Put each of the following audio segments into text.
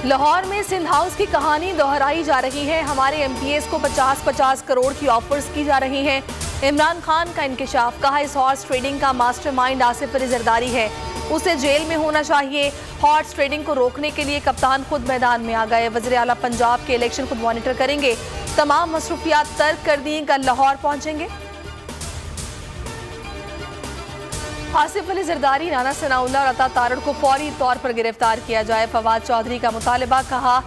लाहौर में सिंध हाउस की कहानी दोहराई जा रही है। हमारे एमपीएस को 50-50 करोड़ की ऑफर्स की जा रही हैं। इमरान खान का इंकिशाफ, कहा इस हॉर्स ट्रेडिंग का मास्टरमाइंड आसिफ अली जरदारी है, उसे जेल में होना चाहिए। हॉर्स ट्रेडिंग को रोकने के लिए कप्तान खुद मैदान में आ गए। वज़ीर आला पंजाब के इलेक्शन खुद मॉनिटर करेंगे। तमाम मसरूफियात तर्क कर दी, कल लाहौर पहुंचेंगे। आसिफ अली जरदारी, राना सनाउल्लाह और अता तारड़ को फौरी तौर पर गिरफ्तार किया जाए। फवाद चौधरी का मुतालबा, कहा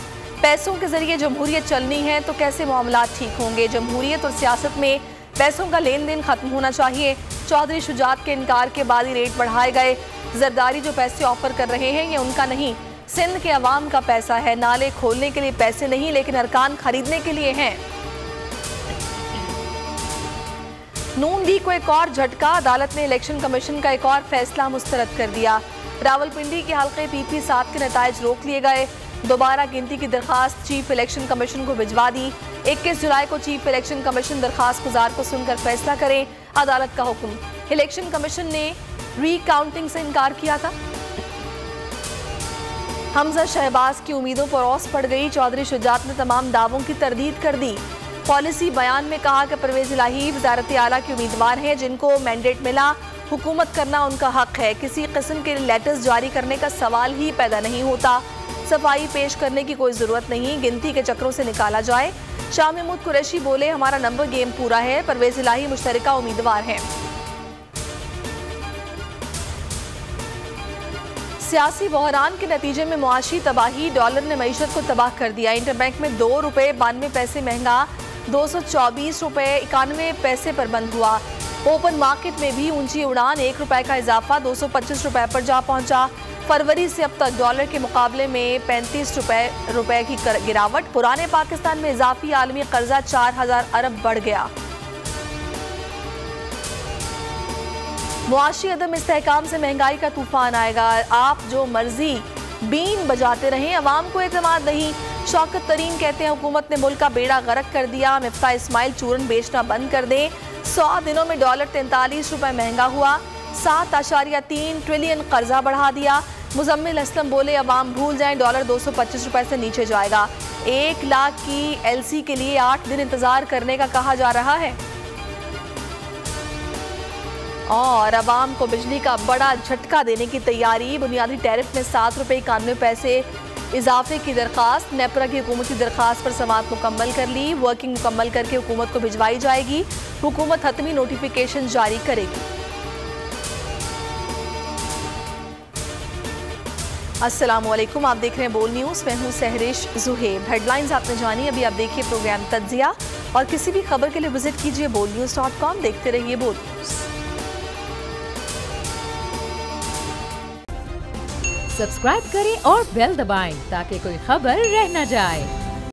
पैसों के जरिए जमहूरियत चलनी है तो कैसे मामला ठीक होंगे। जमहूरियत और सियासत में पैसों का लेन देन खत्म होना चाहिए। चौधरी शुजात के इनकार के बाद ही रेट बढ़ाए गए। जरदारी जो पैसे ऑफर कर रहे हैं ये उनका नहीं, सिंध के अवाम का पैसा है। नाले खोलने के लिए पैसे नहीं, लेकिन अरकान खरीदने के लिए हैं। नून लीग को एक और झटका, अदालत ने इलेक्शन कमीशन का एक और फैसला मुस्तरद कर दिया। रावलपिंडी के हल्के PP 7 के नताइज रोक लिए गए। दोबारा गिनती की दरखास्त चीफ इलेक्शन कमीशन को भिजवा दी। 21 जुलाई को चीफ इलेक्शन कमीशन दरखास्त गुजार को सुनकर फैसला करे, अदालत का हुक्म। इलेक्शन कमीशन ने रीकाउंटिंग से इनकार किया था। हमजा शहबाज की उम्मीदों पर ओस पड़ गई। चौधरी शुजात ने तमाम दावों की तरदीद कर दी। पॉलिसी बयान में कहा कि परवेज इलाही वज़ारत आला के उम्मीदवार हैं, जिनको मैंडेट मिला, हुकूमत करना उनका हक है। किसी किस्म के लेटर्स जारी करने का सवाल ही पैदा नहीं होता। सफाई पेश करने की कोई ज़रूरत नहीं, गिनती के चक्रों से निकाला जाए। शाह महमूद कुरैशी बोले, हमारा नंबर गेम पूरा है, परवेज इलाही मुश्तरका उम्मीदवार हैं। सियासी बहरान के नतीजे में मुआशी तबाही, डॉलर ने मईशत को तबाह कर दिया। इंटरबैंक में ₹2.92 महंगा 224 रुपये 91 पैसे पर बंद हुआ। ओपन मार्केट में भी ऊंची उड़ान, ₹1 का इजाफा 225 रुपये पर जा पहुंचा। फरवरी से अब तक डॉलर के मुकाबले में 35 रुपये की गिरावट। पुराने पाकिस्तान में इजाफी आलमी कर्जा 4000 अरब बढ़ गया। मुआशी अदम इस्तेहकाम से महंगाई का तूफान आएगा। आप जो मर्जी बीन बजाते रहें, अवाम को एतमाद नहीं। शौकत तरीन कहते हैं हुकूमत ने मुल्क का बेड़ा गर्क कर दिया। मिफ्ता इस्माइल चूरन बेचना बंद कर दें। 100 दिनों में डॉलर 43 रुपये महंगा हुआ। 7.3 ट्रिलियन कर्जा बढ़ा दिया। मुजम्मिल असलम बोले, अवाम भूल जाएं, डॉलर 225 रुपये से नीचे जाएगा। 1 लाख की LC के लिए 8 दिन इंतजार करने का कहा जा रहा है। और अवाम को बिजली का बड़ा झटका देने की तैयारी। बुनियादी टैरिफ में ₹7.91 इजाफे की दरखास्त। नेपरा की हुकूमती दरखास्त पर समाअत मुकम्मल कर ली। वर्किंग मुकम्मल करके हुकूमत को भिजवाई जाएगी। हुकूमत हतमी नोटिफिकेशन जारी करेगी। अस्सलाम वालेकुम, आप देख रहे हैं बोल न्यूज़। मैं हूँ सहरिश जुहेब। हेडलाइंस आपने जानी, अभी आप देखिए प्रोग्राम तज्जिया। और किसी भी खबर के लिए विजिट कीजिए bolnews.com। देखते रहिए बोल न्यूज़। सब्सक्राइब करें और बेल दबाएं ताकि कोई खबर रह न जाए।